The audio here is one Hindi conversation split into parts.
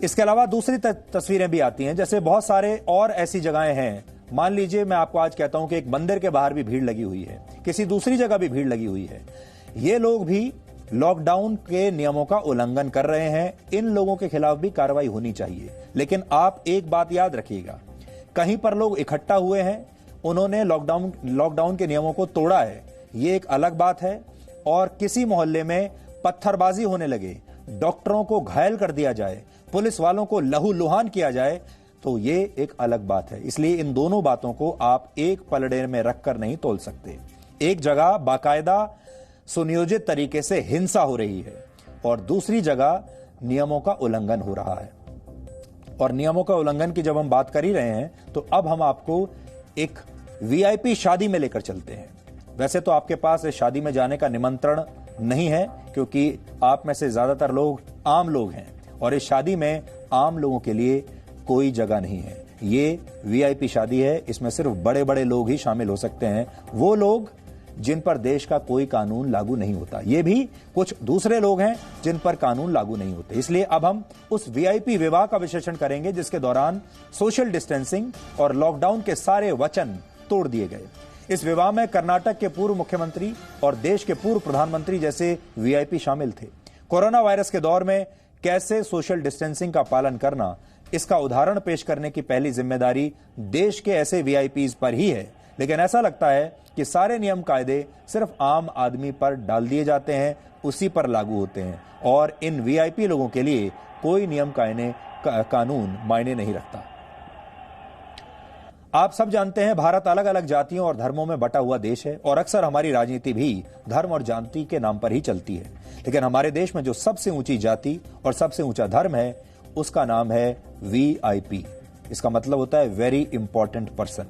इसके अलावा दूसरी तस्वीरें भी आती हैं, जैसे बहुत सारे और ऐसी जगहें हैं। मान लीजिए मैं आपको आज कहता हूं कि एक मंदिर के बाहर भी भीड़ लगी हुई है, किसी दूसरी जगह भी भीड़ लगी हुई है। ये लोग भी लॉकडाउन के नियमों का उल्लंघन कर रहे हैं। इन लोगों के खिलाफ भी कार्रवाई होनी चाहिए। लेकिन आप एक बात याद रखिएगा, कहीं पर लोग इकट्ठा हुए हैं, उन्होंने लॉकडाउन के नियमों को तोड़ा है, ये एक अलग बात है। और किसी मोहल्ले में पत्थरबाजी होने लगे, डॉक्टरों को घायल कर दिया जाए, पुलिस वालों को लहूलुहान किया जाए, तो ये एक अलग बात है। इसलिए इन दोनों बातों को आप एक पलड़े में रखकर नहीं तोल सकते। एक जगह बाकायदा सुनियोजित तरीके से हिंसा हो रही है और दूसरी जगह नियमों का उल्लंघन हो रहा है। और नियमों का उल्लंघन की जब हम बात कर ही रहे हैं, तो अब हम आपको एक वीआईपी शादी में लेकर चलते हैं। वैसे तो आपके पास इस शादी में जाने का निमंत्रण नहीं है, क्योंकि आप में से ज्यादातर लोग आम लोग हैं और इस शादी में आम लोगों के लिए कोई जगह नहीं है। ये वीआईपी शादी है, इसमें सिर्फ बड़े बड़े लोग ही शामिल हो सकते हैं, वो लोग जिन पर देश का कोई कानून लागू नहीं होता। ये भी कुछ दूसरे लोग हैं जिन पर कानून लागू नहीं होते। इसलिए अब हम उस वीआईपी विवाह का विश्लेषण करेंगे जिसके दौरान सोशल डिस्टेंसिंग और लॉकडाउन के सारे वचन तोड़ दिए गए। इस विवाह में कर्नाटक के पूर्व मुख्यमंत्री और देश के पूर्व प्रधानमंत्री जैसे वीआईपी शामिल थे। कोरोना वायरस के दौर में कैसे सोशल डिस्टेंसिंग का पालन करना, इसका उदाहरण पेश करने की पहली जिम्मेदारी देश के ऐसे वीआईपीज पर ही है। लेकिन ऐसा लगता है कि सारे नियम कायदे सिर्फ आम आदमी पर डाल दिए जाते हैं, उसी पर लागू होते हैं और इन वीआईपी लोगों के लिए कोई नियम कानून मायने नहीं रखता। आप सब जानते हैं, भारत अलग अलग जातियों और धर्मों में बटा हुआ देश है और अक्सर हमारी राजनीति भी धर्म और जाति के नाम पर ही चलती है। लेकिन हमारे देश में जो सबसे ऊंची जाति और सबसे ऊंचा धर्म है, उसका नाम है वीआईपी। इसका मतलब होता है वेरी इंपॉर्टेंट पर्सन।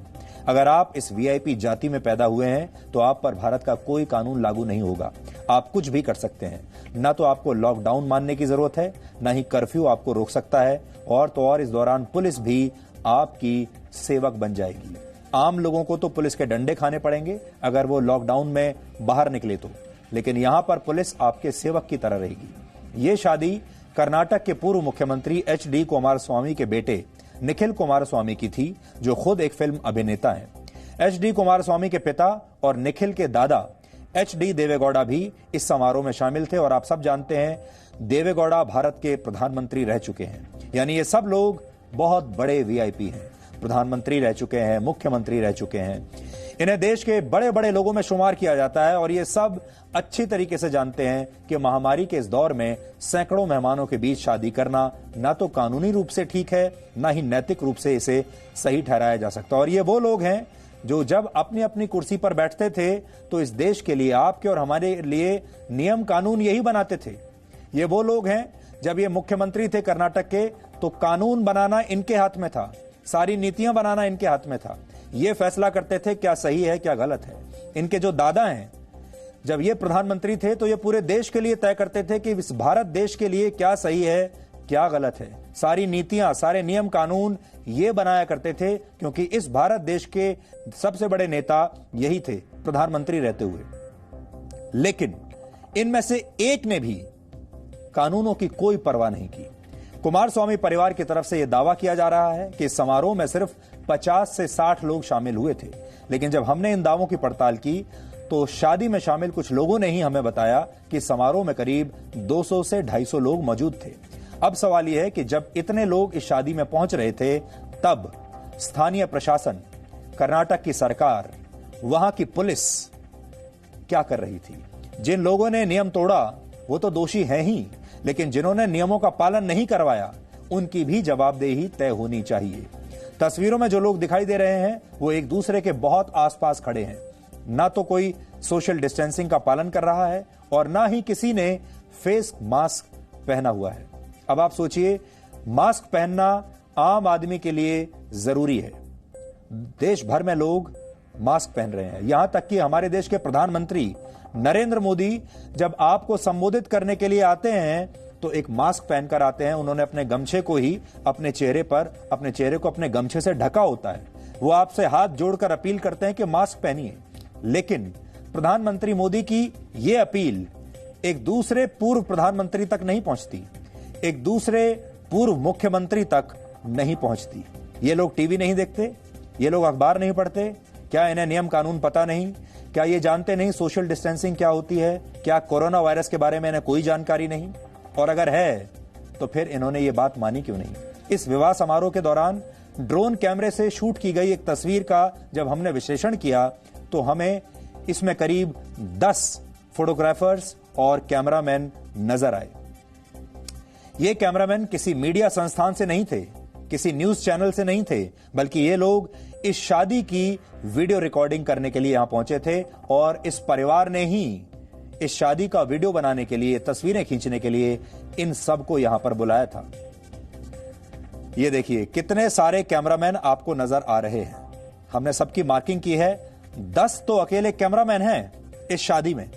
अगर आप इस वीआईपी जाति में पैदा हुए हैं तो आप पर भारत का कोई कानून लागू नहीं होगा। आप कुछ भी कर सकते हैं, ना तो आपको लॉकडाउन मानने की जरूरत है, ना ही कर्फ्यू आपको रोक सकता है, और तो और इस दौरान पुलिस भी आपकी सेवक बन जाएगी। आम लोगों को तो पुलिस के डंडे खाने पड़ेंगे अगर वो लॉकडाउन में बाहर निकले तो, लेकिन यहां पर पुलिस आपके सेवक की तरह रहेगी। ये शादी कर्नाटक के पूर्व मुख्यमंत्री एच.डी. कुमारस्वामी के बेटे निखिल कुमारस्वामी की थी, जो खुद एक फिल्म अभिनेता हैं। एच.डी. कुमारस्वामी के पिता और निखिल के दादा एच.डी. देवेगौड़ा भी इस समारोह में शामिल थे। और आप सब जानते हैं, देवेगौड़ा भारत के प्रधानमंत्री रह चुके हैं, यानी ये सब लोग बहुत बड़े वीआईपी हैं। प्रधानमंत्री रह चुके हैं, मुख्यमंत्री रह चुके हैं, इन्हें देश के बड़े बड़े लोगों में शुमार किया जाता है। और ये सब अच्छी तरीके से जानते हैं कि महामारी के इस दौर में सैकड़ों मेहमानों के बीच शादी करना ना तो कानूनी रूप से ठीक है, ना ही नैतिक रूप से इसे सही ठहराया जा सकता। और ये वो लोग हैं जो जब अपनी अपनी कुर्सी पर बैठते थे तो इस देश के लिए, आपके और हमारे लिए नियम कानून यही बनाते थे। ये वो लोग हैं, जब ये मुख्यमंत्री थे कर्नाटक के, तो कानून बनाना इनके हाथ में था, सारी नीतियां बनाना इनके हाथ में था। ये फैसला करते थे क्या सही है क्या गलत है। इनके जो दादा हैं, जब ये प्रधानमंत्री थे तो ये पूरे देश के लिए तय करते थे कि इस भारत देश के लिए क्या सही है क्या गलत है। सारी नीतियां, सारे नियम कानून ये बनाया करते थे, क्योंकि इस भारत देश के सबसे बड़े नेता यही थे प्रधानमंत्री रहते हुए। लेकिन इनमें से एक ने भी कानूनों की कोई परवाह नहीं की। कुमारस्वामी परिवार की तरफ से यह दावा किया जा रहा है कि इस समारोह में सिर्फ 50 से 60 लोग शामिल हुए थे। लेकिन जब हमने इन दावों की पड़ताल की तो शादी में शामिल कुछ लोगों ने ही हमें बताया कि समारोह में करीब 200 से 250 लोग मौजूद थे। अब सवाल यह है कि जब इतने लोग इस शादी में पहुंच रहे थे, तब स्थानीय प्रशासन, कर्नाटक की सरकार, वहां की पुलिस क्या कर रही थी? जिन लोगों ने नियम तोड़ा वो तो दोषी हैं ही, लेकिन जिन्होंने नियमों का पालन नहीं करवाया उनकी भी जवाबदेही तय होनी चाहिए। तस्वीरों में जो लोग दिखाई दे रहे हैं वो एक दूसरे के बहुत आसपास खड़े हैं। ना तो कोई सोशल डिस्टेंसिंग का पालन कर रहा है और ना ही किसी ने फेस मास्क पहना हुआ है। अब आप सोचिए, मास्क पहनना आम आदमी के लिए जरूरी है। देश भर में लोग मास्क पहन रहे हैं, यहां तक कि हमारे देश के प्रधानमंत्री नरेंद्र मोदी जब आपको संबोधित करने के लिए आते हैं तो एक मास्क पहनकर आते हैं। उन्होंने अपने गमछे को ही अपने चेहरे को अपने गमछे से ढका होता है। वो आपसे हाथ जोड़कर अपील करते हैं कि मास्क पहनिए। लेकिन प्रधानमंत्री मोदी की यह अपील एक दूसरे पूर्व प्रधानमंत्री तक नहीं पहुंचती। एक दूसरे पूर्व मुख्यमंत्री तक नहीं पहुंचती। ये लोग टीवी नहीं देखते, ये लोग अखबार नहीं पढ़ते, क्या इन्हें नियम कानून पता नहीं, क्या ये जानते नहीं सोशल डिस्टेंसिंग क्या होती है, क्या कोरोना वायरस के बारे में इन्हें कोई जानकारी नहीं? और अगर है तो फिर इन्होंने ये बात मानी क्यों नहीं? इस विवाह समारोह के दौरान ड्रोन कैमरे से शूट की गई एक तस्वीर का जब हमने विश्लेषण किया तो हमें इसमें करीब 10 फोटोग्राफर्स और कैमरामैन नजर आए। ये कैमरामैन किसी मीडिया संस्थान से नहीं थे, किसी न्यूज चैनल से नहीं थे, बल्कि ये लोग इस शादी की वीडियो रिकॉर्डिंग करने के लिए यहां पहुंचे थे और इस परिवार ने ही इस शादी का वीडियो बनाने के लिए, तस्वीरें खींचने के लिए इन सबको यहां पर बुलाया था। ये देखिए कितने सारे कैमरामैन आपको नजर आ रहे हैं। हमने सबकी मार्किंग की है। 10 तो अकेले कैमरामैन हैं इस शादी में,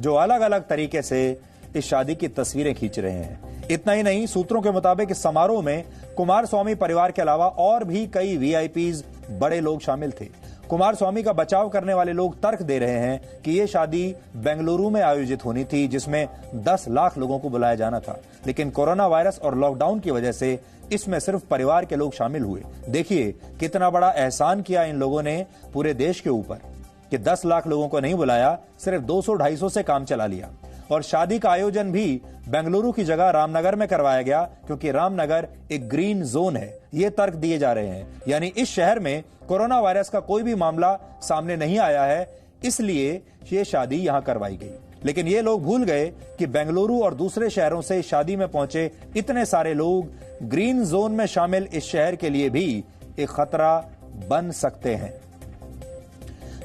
जो अलग अलग तरीके से इस शादी की तस्वीरें खींच रहे हैं। इतना ही नहीं, सूत्रों के मुताबिक इस समारोह में कुमारस्वामी परिवार के अलावा और भी कई वीआईपीज, बड़े लोग शामिल थे। कुमारस्वामी का बचाव करने वाले लोग तर्क दे रहे हैं कि यह शादी बेंगलुरु में आयोजित होनी थी, जिसमें 10 लाख लोगों को बुलाया जाना था, लेकिन कोरोना वायरस और लॉकडाउन की वजह से इसमें सिर्फ परिवार के लोग शामिल हुए। देखिए कितना बड़ा एहसान किया इन लोगों ने पूरे देश के ऊपर कि 10 लाख लोगों को नहीं बुलाया, सिर्फ 200-250 से काम चला लिया। और शादी का आयोजन भी बेंगलुरु की जगह रामनगर में करवाया गया, क्योंकि रामनगर एक ग्रीन जोन है। ये तर्क दिए जा रहे हैं, यानी इस शहर में कोरोना वायरस का कोई भी मामला सामने नहीं आया है, इसलिए ये शादी यहां करवाई गई। लेकिन ये लोग भूल गए कि बेंगलुरु और दूसरे शहरों से शादी में पहुंचे इतने सारे लोग ग्रीन जोन में शामिल इस शहर के लिए भी एक खतरा बन सकते हैं।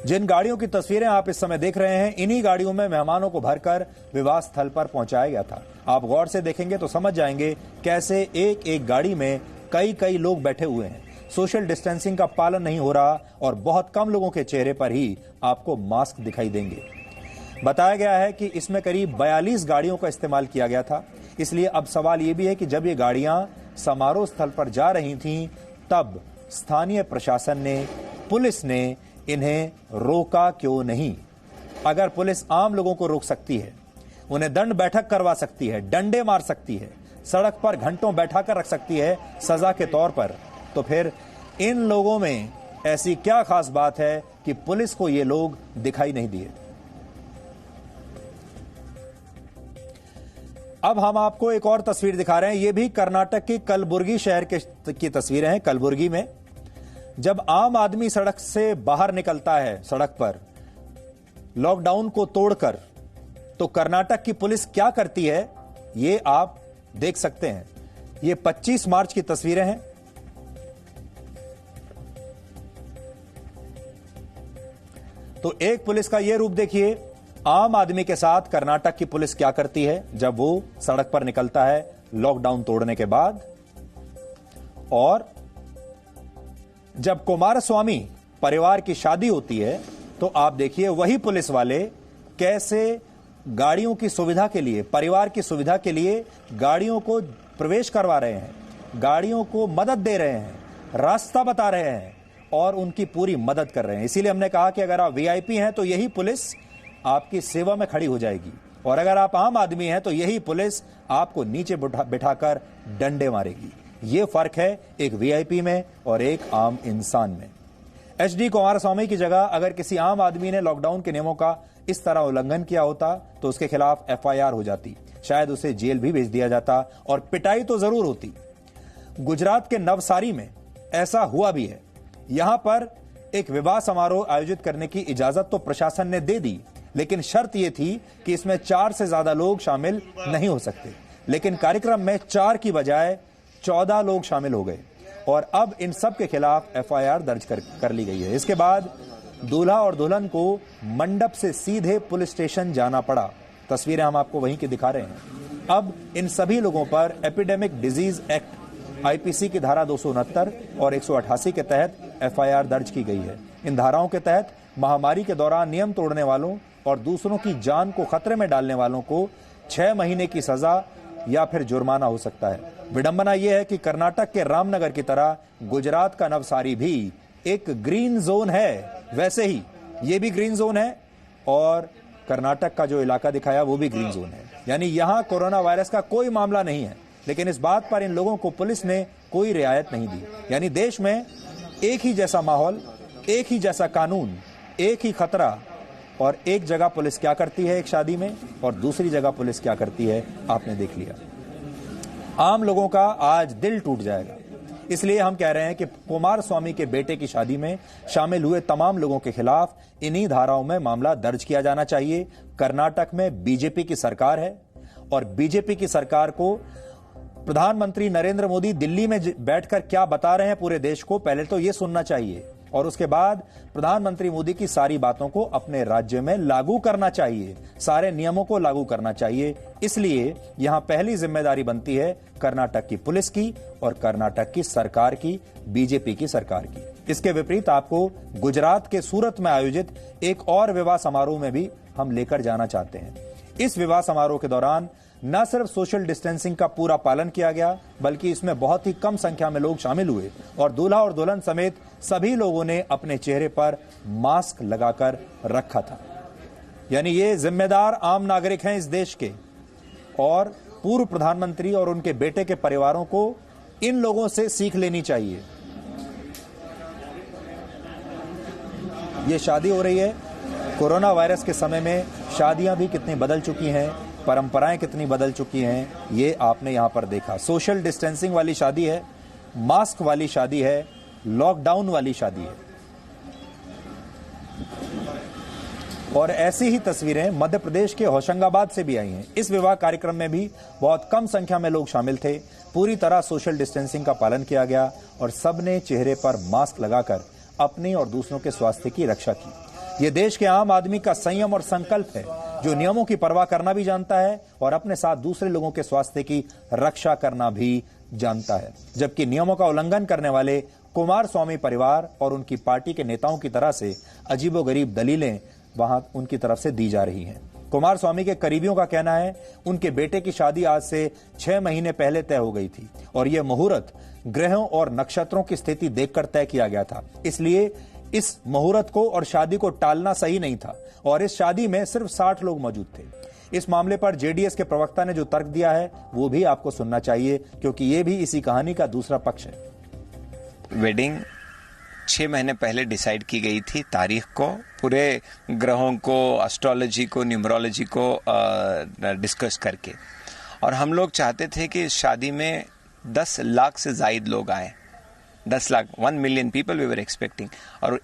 जिन गाड़ियों की तस्वीरें आप इस समय देख रहे हैं, इन्हीं गाड़ियों में मेहमानों को भरकर विवाह स्थल पर पहुंचाया गया था। आप गौर से देखेंगे तो समझ जाएंगे कैसे एक एक गाड़ी में कई लोग बैठे हुए हैं। सोशल डिस्टेंसिंग का पालन नहीं हो रहा और बहुत कम लोगों के चेहरे पर ही आपको मास्क दिखाई देंगे। बताया गया है कि इसमें करीब 42 गाड़ियों का इस्तेमाल किया गया था। इसलिए अब सवाल यह भी है कि जब ये गाड़ियां समारोह स्थल पर जा रही थीं, तब स्थानीय प्रशासन ने, पुलिस ने इन्हें रोका क्यों नहीं? अगर पुलिस आम लोगों को रोक सकती है, उन्हें दंड बैठक करवा सकती है, डंडे मार सकती है, सड़क पर घंटों बैठा कर रख सकती है सजा के तौर पर, तो फिर इन लोगों में ऐसी क्या खास बात है कि पुलिस को ये लोग दिखाई नहीं दिए? अब हम आपको एक और तस्वीर दिखा रहे हैं। ये भी कर्नाटक की कलबुर्गी शहर की तस्वीरें हैं। कलबुर्गी में जब आम आदमी सड़क से बाहर निकलता है, सड़क पर लॉकडाउन को तोड़कर, तो कर्नाटक की पुलिस क्या करती है ये आप देख सकते हैं। ये 25 मार्च की तस्वीरें हैं। तो एक पुलिस का यह रूप देखिए, आम आदमी के साथ कर्नाटक की पुलिस क्या करती है जब वो सड़क पर निकलता है लॉकडाउन तोड़ने के बाद। और जब कुमारस्वामी परिवार की शादी होती है तो आप देखिए वही पुलिस वाले कैसे गाड़ियों की सुविधा के लिए, परिवार की सुविधा के लिए गाड़ियों को प्रवेश करवा रहे हैं, गाड़ियों को मदद दे रहे हैं, रास्ता बता रहे हैं और उनकी पूरी मदद कर रहे हैं। इसीलिए हमने कहा कि अगर आप वीआईपी हैं तो यही पुलिस आपकी सेवा में खड़ी हो जाएगी, और अगर आप आम आदमी हैं तो यही पुलिस आपको नीचे बिठाकर डंडे मारेगी। ये फर्क है एक वीआईपी में और एक आम इंसान में। एचडी कुमारस्वामी की जगह अगर किसी आम आदमी ने लॉकडाउन के नियमों का इस तरह उल्लंघन किया होता तो उसके खिलाफ एफआईआर हो जाती, शायद उसे जेल भी भेज दिया जाता और पिटाई तो जरूर होती। गुजरात के नवसारी में ऐसा हुआ भी है। यहां पर एक विवाह समारोह आयोजित करने की इजाजत तो प्रशासन ने दे दी, लेकिन शर्त यह थी कि इसमें 4 से ज्यादा लोग शामिल नहीं हो सकते। लेकिन कार्यक्रम में 4 की बजाय 14 लोग शामिल हो गए और अब इन सब के खिलाफ एफआईआर दर्ज कर ली गई है। इसके बाद दूल्हा और दुल्हन को मंडप से सीधे पुलिस स्टेशन जाना पड़ा। तस्वीरें हम आपको वहीं की दिखा रहे हैं। अब इन सभी लोगों पर एपिडेमिक डिजीज एक्ट आईपीसी की धारा 269 और 188 के तहत एफआईआर दर्ज की गई है। इन धाराओं के तहत महामारी के दौरान नियम तोड़ने वालों और दूसरों की जान को खतरे में डालने वालों को 6 महीने की सजा या फिर जुर्माना हो सकता है। विडंबना यह है कि कर्नाटक के रामनगर की तरह गुजरात का नवसारी भी एक ग्रीन जोन है। वैसे ही ये भी ग्रीन जोन है और कर्नाटक का जो इलाका दिखाया वो भी ग्रीन जोन है। यानी यहां कोरोना वायरस का कोई मामला नहीं है। लेकिन इस बात पर इन लोगों को पुलिस ने कोई रियायत नहीं दी। यानी देश में एक ही जैसा माहौल, एक ही जैसा कानून, एक ही खतरा, और एक जगह पुलिस क्या करती है एक शादी में और दूसरी जगह पुलिस क्या करती है, आपने देख लिया। आम लोगों का आज दिल टूट जाएगा। इसलिए हम कह रहे हैं कि कुमारस्वामी के बेटे की शादी में शामिल हुए तमाम लोगों के खिलाफ इन्हीं धाराओं में मामला दर्ज किया जाना चाहिए। कर्नाटक में बीजेपी की सरकार है और बीजेपी की सरकार को प्रधानमंत्री नरेंद्र मोदी दिल्ली में बैठकर क्या बता रहे हैं पूरे देश को, पहले तो यह सुनना चाहिए और उसके बाद प्रधानमंत्री मोदी की सारी बातों को अपने राज्य में लागू करना चाहिए, सारे नियमों को लागू करना चाहिए। इसलिए यहां पहली जिम्मेदारी बनती है कर्नाटक की पुलिस की और कर्नाटक की सरकार की, बीजेपी की सरकार की। इसके विपरीत आपको गुजरात के सूरत में आयोजित एक और विवाह समारोह में भी हम लेकर जाना चाहते हैं। इस विवाह समारोह के दौरान न सिर्फ सोशल डिस्टेंसिंग का पूरा पालन किया गया, बल्कि इसमें बहुत ही कम संख्या में लोग शामिल हुए और दूल्हा और दुल्हन समेत सभी लोगों ने अपने चेहरे पर मास्क लगाकर रखा था। यानी ये जिम्मेदार आम नागरिक हैं इस देश के, और पूर्व प्रधानमंत्री और उनके बेटे के परिवारों को इन लोगों से सीख लेनी चाहिए। ये शादी हो रही है, कोरोना वायरस के समय में शादियां भी कितनी बदल चुकी हैं, परंपराएं कितनी बदल चुकी हैं, ये आपने यहां पर देखा। सोशल डिस्टेंसिंग वाली शादी है, मास्क वाली शादी है, लॉकडाउन वाली शादी है। और ऐसी ही तस्वीरें मध्य प्रदेश के होशंगाबाद से भी आई हैं। इस विवाह कार्यक्रम में भी बहुत कम संख्या में लोग शामिल थे, पूरी तरह सोशल डिस्टेंसिंग का पालन किया गया और सबने चेहरे पर मास्क लगाकर अपनी और दूसरों के स्वास्थ्य की रक्षा की। ये देश के आम आदमी का संयम और संकल्प है, जो नियमों की परवाह करना भी जानता है और अपने साथ दूसरे लोगों के स्वास्थ्य की रक्षा करना भी जानता है। जबकि नियमों का उल्लंघन करने वाले कुमारस्वामी परिवार और उनकी पार्टी के नेताओं की तरह से अजीबोगरीब दलीलें वहां उनकी तरफ से दी जा रही हैं। कुमारस्वामी के करीबियों का कहना है उनके बेटे की शादी आज से 6 महीने पहले तय हो गई थी और यह मुहूर्त ग्रहों और नक्षत्रों की स्थिति देखकर तय किया गया था। इसलिए इस मुहूर्त को और शादी को टालना सही नहीं था और इस शादी में सिर्फ 60 लोग मौजूद थे। इस मामले पर जेडीएस के प्रवक्ता ने जो तर्क दिया है वो भी आपको सुनना चाहिए, क्योंकि ये भी इसी कहानी का दूसरा पक्ष है। वेडिंग 6 महीने पहले डिसाइड की गई थी तारीख को, पूरे ग्रहों को, एस्ट्रोलॉजी को, न्यूमरोलॉजी को डिस्कस करके, और हम लोग चाहते थे कि इस शादी में 10 लाख से ज्यादा लोग आए। 10 lakh, 1 million people we were expecting, और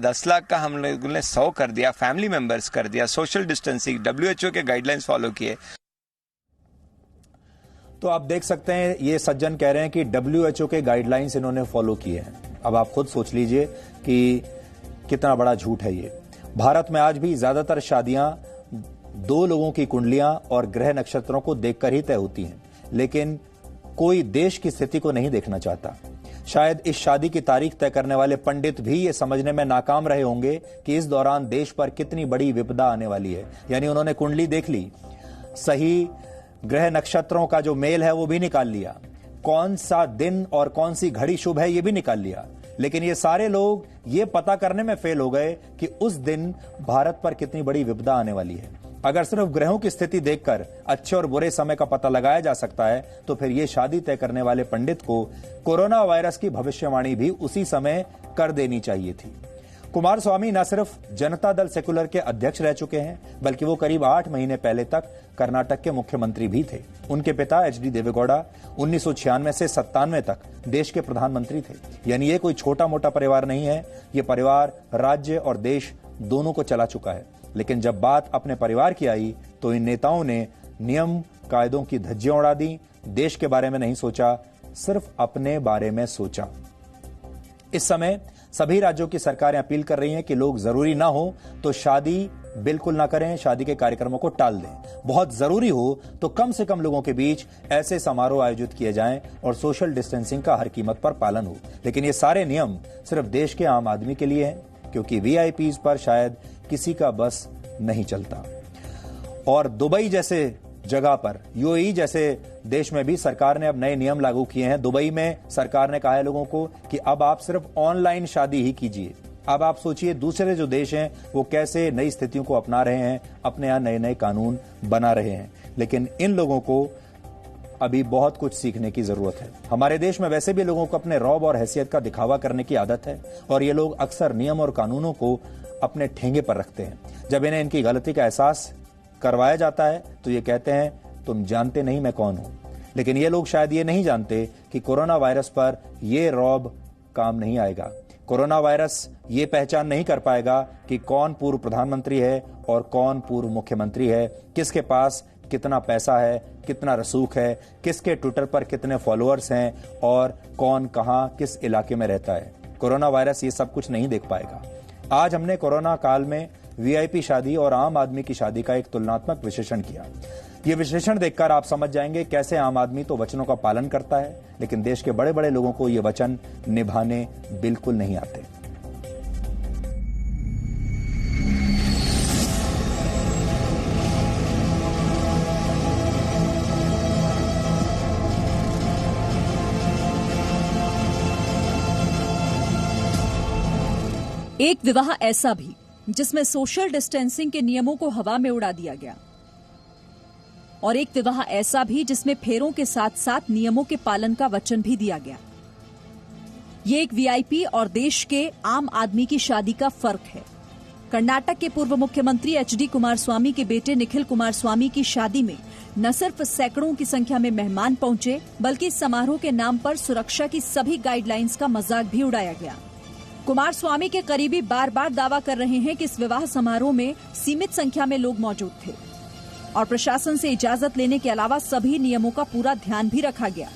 10 लाख का हम लोगों ने 100 कर दिया, फैमिली मेंबर्स कर दिया, सोशल डिस्टेंसिंग, WHO के गाइडलाइंस फॉलो किए। तो आप देख सकते हैं ये सज्जन कह रहे हैं कि WHO के गाइडलाइंस इन्होंने फॉलो किए हैं। अब आप खुद सोच लीजिए कि कितना बड़ा झूठ है ये। भारत में आज भी ज्यादातर शादियां 2 लोगों की कुंडलियां और ग्रह नक्षत्रों को देखकर ही तय होती हैं, लेकिन कोई देश की स्थिति को नहीं देखना चाहता। शायद इस शादी की तारीख तय करने वाले पंडित भी ये समझने में नाकाम रहे होंगे कि इस दौरान देश पर कितनी बड़ी विपदा आने वाली है। यानी उन्होंने कुंडली देख ली, सही ग्रह नक्षत्रों का जो मेल है वो भी निकाल लिया, कौन सा दिन और कौन सी घड़ी शुभ है ये भी निकाल लिया, लेकिन ये सारे लोग ये पता करने में फेल हो गए कि उस दिन भारत पर कितनी बड़ी विपदा आने वाली है। अगर सिर्फ ग्रहों की स्थिति देखकर अच्छे और बुरे समय का पता लगाया जा सकता है, तो फिर ये शादी तय करने वाले पंडित को कोरोना वायरस की भविष्यवाणी भी उसी समय कर देनी चाहिए थी। कुमारस्वामी न सिर्फ जनता दल सेकुलर के अध्यक्ष रह चुके हैं, बल्कि वो करीब 8 महीने पहले तक कर्नाटक के मुख्यमंत्री भी थे। उनके पिता HD देवेगौड़ा 1996 से 97 तक देश के प्रधानमंत्री थे। यानी ये कोई छोटा मोटा परिवार नहीं है, ये परिवार राज्य और देश दोनों को चला चुका है। लेकिन जब बात अपने परिवार की आई तो इन नेताओं ने नियम कायदों की धज्जियां उड़ा दी, देश के बारे में नहीं सोचा, सिर्फ अपने बारे में सोचा। इस समय सभी राज्यों की सरकारें अपील कर रही हैं कि लोग जरूरी ना हो तो शादी बिल्कुल ना करें, शादी के कार्यक्रमों को टाल दें। बहुत जरूरी हो तो कम से कम लोगों के बीच ऐसे समारोह आयोजित किए जाएं और सोशल डिस्टेंसिंग का हर कीमत पर पालन हो। लेकिन ये सारे नियम सिर्फ देश के आम आदमी के लिए हैं, क्योंकि VIPs पर शायद किसी का बस नहीं चलता। और दुबई जैसे जगह पर, UAE जैसे देश में भी सरकार ने अब नए नियम लागू किए हैं। दुबई में सरकार ने कहा है लोगों को कि अब आप सिर्फ ऑनलाइन शादी ही कीजिए। अब आप सोचिए दूसरे जो देश हैं वो कैसे नई स्थितियों को अपना रहे हैं, अपने यहां नए नए कानून बना रहे हैं। लेकिन इन लोगों को अभी बहुत कुछ सीखने की जरूरत है। हमारे देश में वैसे भी लोगों को अपने रौब और हैसियत का दिखावा करने की आदत है और ये लोग अक्सर नियम और कानूनों को अपने ठेंगे पर रखते हैं। जब इन्हें इनकी गलती का एहसास करवाया जाता है तो ये कहते हैं तुम जानते नहीं मैं कौन हूं। लेकिन ये लोग शायद ये नहीं जानते कि कोरोना वायरस पर ये रौब काम नहीं आएगा। कोरोना वायरस ये पहचान नहीं कर पाएगा कि कौन पूर्व प्रधानमंत्री है और कौन पूर्व मुख्यमंत्री है, किसके पास कितना पैसा है, कितना रसूख है, किसके ट्विटर पर कितने फॉलोअर्स हैं और कौन कहां किस इलाके में रहता है। कोरोना वायरस ये सब कुछ नहीं देख पाएगा। आज हमने कोरोना काल में वीआईपी शादी और आम आदमी की शादी का एक तुलनात्मक विश्लेषण किया। ये विश्लेषण देखकर आप समझ जाएंगे कैसे आम आदमी तो वचनों का पालन करता है, लेकिन देश के बड़े बड़े लोगों को ये वचन निभाने बिल्कुल नहीं आते। एक विवाह ऐसा भी जिसमें सोशल डिस्टेंसिंग के नियमों को हवा में उड़ा दिया गया, और एक विवाह ऐसा भी जिसमें फेरों के साथ साथ नियमों के पालन का वचन भी दिया गया। ये एक वीआईपी और देश के आम आदमी की शादी का फर्क है। कर्नाटक के पूर्व मुख्यमंत्री एचडी कुमारस्वामी के बेटे निखिल कुमारस्वामी की शादी में न सिर्फ सैकड़ों की संख्या में मेहमान पहुंचे, बल्कि समारोह के नाम पर सुरक्षा की सभी गाइडलाइंस का मजाक भी उड़ाया गया। कुमारस्वामी के करीबी बार बार दावा कर रहे हैं कि इस विवाह समारोह में सीमित संख्या में लोग मौजूद थे और प्रशासन से इजाजत लेने के अलावा सभी नियमों का पूरा ध्यान भी रखा गया।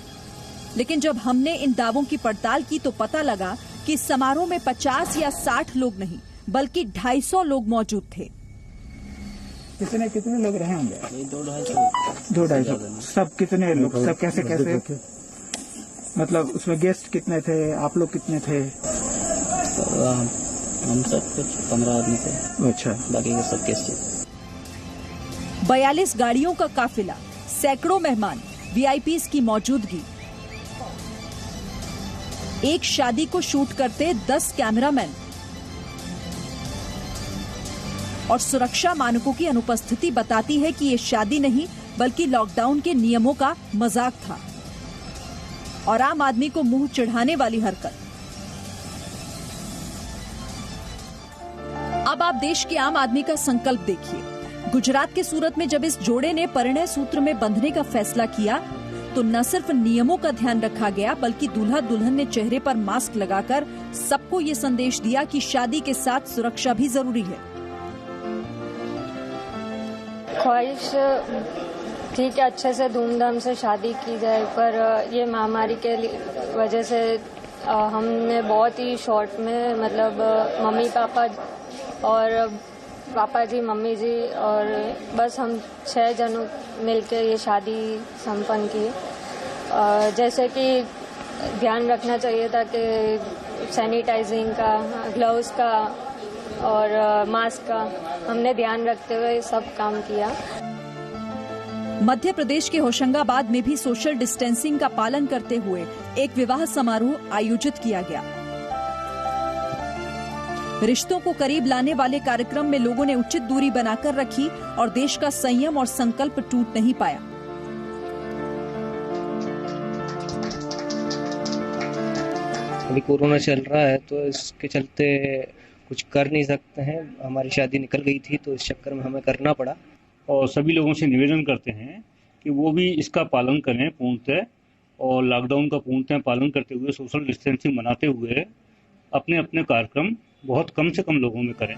लेकिन जब हमने इन दावों की पड़ताल की तो पता लगा कि इस समारोह में 50 या 60 लोग नहीं बल्कि 250 लोग मौजूद थे। कितने लोग रहे होंगे? 200-250। सब कितने लोग, सब कैसे कैसे, मतलब उसमें गेस्ट कितने थे, आप लोग कितने थे? हम सब कुछ 15 आदमी थे। अच्छा, बाकी के सब गेस्ट थे। 42 गाड़ियों का काफिला, सैकड़ों मेहमान, वीआईपीज की मौजूदगी, एक शादी को शूट करते 10 कैमरामैन और सुरक्षा मानकों की अनुपस्थिति बताती है कि ये शादी नहीं बल्कि लॉकडाउन के नियमों का मजाक था और आम आदमी को मुंह चिढ़ाने वाली हरकत। अब आप देश के आम आदमी का संकल्प देखिए। गुजरात के सूरत में जब इस जोड़े ने परिणय सूत्र में बंधने का फैसला किया तो न सिर्फ नियमों का ध्यान रखा गया बल्कि दूल्हा दुल्हन ने चेहरे पर मास्क लगाकर सबको ये संदेश दिया कि शादी के साथ सुरक्षा भी जरूरी है। ख्वाहिश ठीक है, अच्छे से धूमधाम से शादी की जाए, पर ये महामारी के वजह से हमने बहुत ही शॉर्ट में, मतलब मम्मी पापा और पापा जी, मम्मी जी और बस हम 6 जनों मिलकर ये शादी संपन्न की। जैसे कि ध्यान रखना चाहिए था कि सैनिटाइजिंग का, ग्लव्स का और मास्क का हमने ध्यान रखते हुए सब काम किया। मध्य प्रदेश के होशंगाबाद में भी सोशल डिस्टेंसिंग का पालन करते हुए एक विवाह समारोह आयोजित किया गया। रिश्तों को करीब लाने वाले कार्यक्रम में लोगों ने उचित दूरी बनाकर रखी और देश का संयम और संकल्प टूट नहीं पाया। अभी कोरोना चल रहा है तो इसके चलते कुछ कर नहीं सकते हैं। हमारी शादी निकल गई थी तो इस चक्कर में हमें करना पड़ा। और सभी लोगों से निवेदन करते हैं कि वो भी इसका पालन करें पूर्णतः, और लॉकडाउन का पूर्णतः पालन करते हुए, सोशल डिस्टेंसिंग बनाते हुए अपने अपने कार्यक्रम बहुत कम से कम लोगों में करें।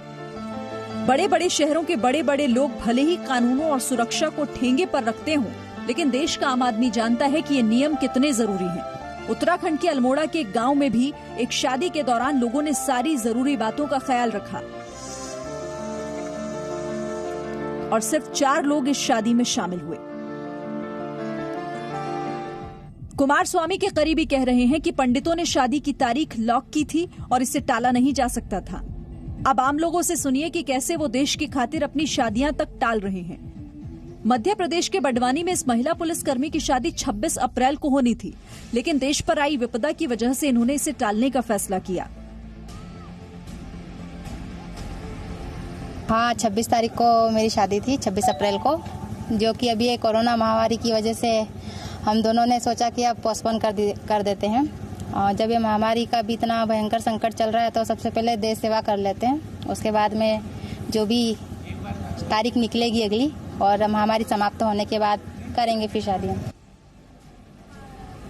बड़े बड़े शहरों के बड़े बड़े लोग भले ही कानूनों और सुरक्षा को ठेंगे पर रखते हों, लेकिन देश का आम आदमी जानता है कि ये नियम कितने जरूरी हैं। उत्तराखंड के अल्मोड़ा के एक गांव में भी एक शादी के दौरान लोगों ने सारी जरूरी बातों का ख्याल रखा और सिर्फ 4 लोग इस शादी में शामिल हुए। कुमारस्वामी के करीबी कह रहे हैं कि पंडितों ने शादी की तारीख लॉक की थी और इसे टाला नहीं जा सकता था। अब आम लोगों से सुनिए कि कैसे वो देश की खातिर अपनी शादियां तक टाल रहे हैं। मध्य प्रदेश के बड़वानी में इस महिला पुलिसकर्मी की शादी 26 अप्रैल को होनी थी, लेकिन देश पर आई विपदा की वजह से इन्होंने इसे टालने का फैसला किया। हाँ, 26 तारीख को मेरी शादी थी, 26 अप्रैल को, जो कि अभी ये कोरोना महामारी की वजह से हम दोनों ने सोचा कि अब पोस्टपोन कर देते हैं। जब ये महामारी का भी इतना भयंकर संकट चल रहा है तो सबसे पहले देश सेवा कर लेते हैं, उसके बाद में जो भी तारीख निकलेगी अगली और महामारी समाप्त होने के बाद करेंगे फिर शादी।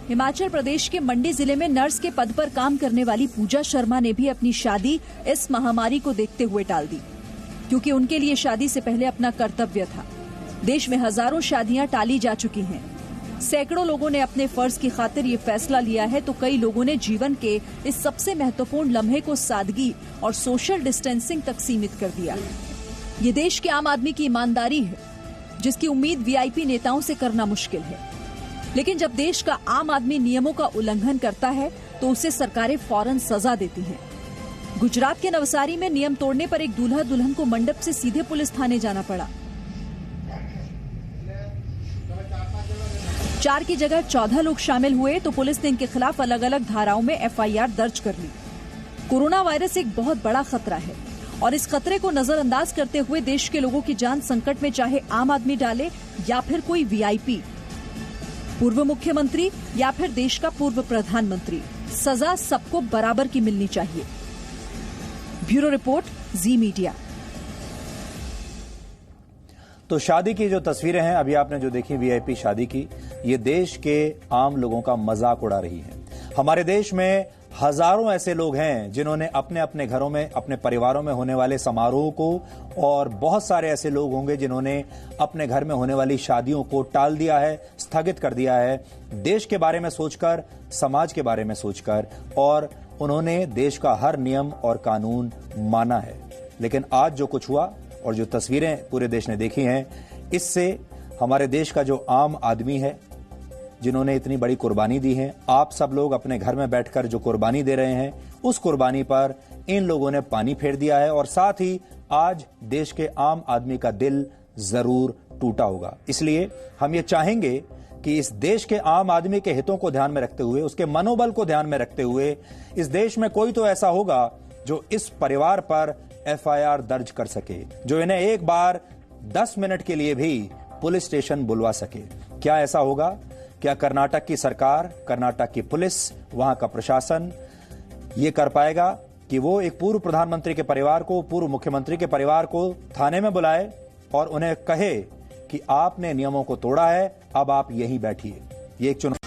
हिमाचल प्रदेश के मंडी जिले में नर्स के पद पर काम करने वाली पूजा शर्मा ने भी अपनी शादी इस महामारी को देखते हुए टाल दी, क्योंकि उनके लिए शादी से पहले अपना कर्तव्य था। देश में हजारों शादियां टाली जा चुकी हैं। सैकड़ों लोगों ने अपने फर्ज की खातिर ये फैसला लिया है, तो कई लोगों ने जीवन के इस सबसे महत्वपूर्ण लम्हे को सादगी और सोशल डिस्टेंसिंग तक सीमित कर दिया। ये देश के आम आदमी की ईमानदारी है, जिसकी उम्मीद वीआईपी नेताओं से करना मुश्किल है। लेकिन जब देश का आम आदमी नियमों का उल्लंघन करता है तो उसे सरकारें फौरन सजा देती हैं। गुजरात के नवसारी में नियम तोड़ने पर एक दूल्हा दुल्हन को मंडप से सीधे पुलिस थाने जाना पड़ा। 4 की जगह 14 लोग शामिल हुए तो पुलिस ने इनके खिलाफ अलग अलग धाराओं में एफआईआर दर्ज कर ली। कोरोना वायरस एक बहुत बड़ा खतरा है और इस खतरे को नजरअंदाज करते हुए देश के लोगों की जान संकट में चाहे आम आदमी डाले या फिर कोई वीआईपी, पूर्व मुख्यमंत्री या फिर देश का पूर्व प्रधानमंत्री, सजा सबको बराबर की मिलनी चाहिए। ब्यूरो रिपोर्ट, जी मीडिया। तो शादी की जो तस्वीरें हैं अभी आपने जो देखी वीआईपी शादी की, ये देश के आम लोगों का मजाक उड़ा रही है। हमारे देश में हजारों ऐसे लोग हैं जिन्होंने अपने अपने घरों में, अपने परिवारों में होने वाले समारोह को, और बहुत सारे ऐसे लोग होंगे जिन्होंने अपने घर में होने वाली शादियों को टाल दिया है, स्थगित कर दिया है, देश के बारे में सोचकर, समाज के बारे में सोचकर, और उन्होंने देश का हर नियम और कानून माना है। लेकिन आज जो कुछ हुआ और जो तस्वीरें पूरे देश ने देखी हैं, इससे हमारे देश का जो आम आदमी है, जिन्होंने इतनी बड़ी कुर्बानी दी है, आप सब लोग अपने घर में बैठकर जो कुर्बानी दे रहे हैं, उस कुर्बानी पर इन लोगों ने पानी फेर दिया है और साथ ही आज देश के आम आदमी का दिल जरूर टूटा होगा। इसलिए हम ये चाहेंगे कि इस देश के आम आदमी के हितों को ध्यान में रखते हुए, उसके मनोबल को ध्यान में रखते हुए, इस देश में कोई तो ऐसा होगा जो इस परिवार पर एफआईआर दर्ज कर सके, जो इन्हें एक बार 10 मिनट के लिए भी पुलिस स्टेशन बुलवा सके। क्या ऐसा होगा? क्या कर्नाटक की सरकार, कर्नाटक की पुलिस, वहां का प्रशासन ये कर पाएगा कि वो एक पूर्व प्रधानमंत्री के परिवार को, पूर्व मुख्यमंत्री के परिवार को थाने में बुलाए और उन्हें कहे कि आपने नियमों को तोड़ा है, अब आप यहीं बैठिए? ये एक चुनौती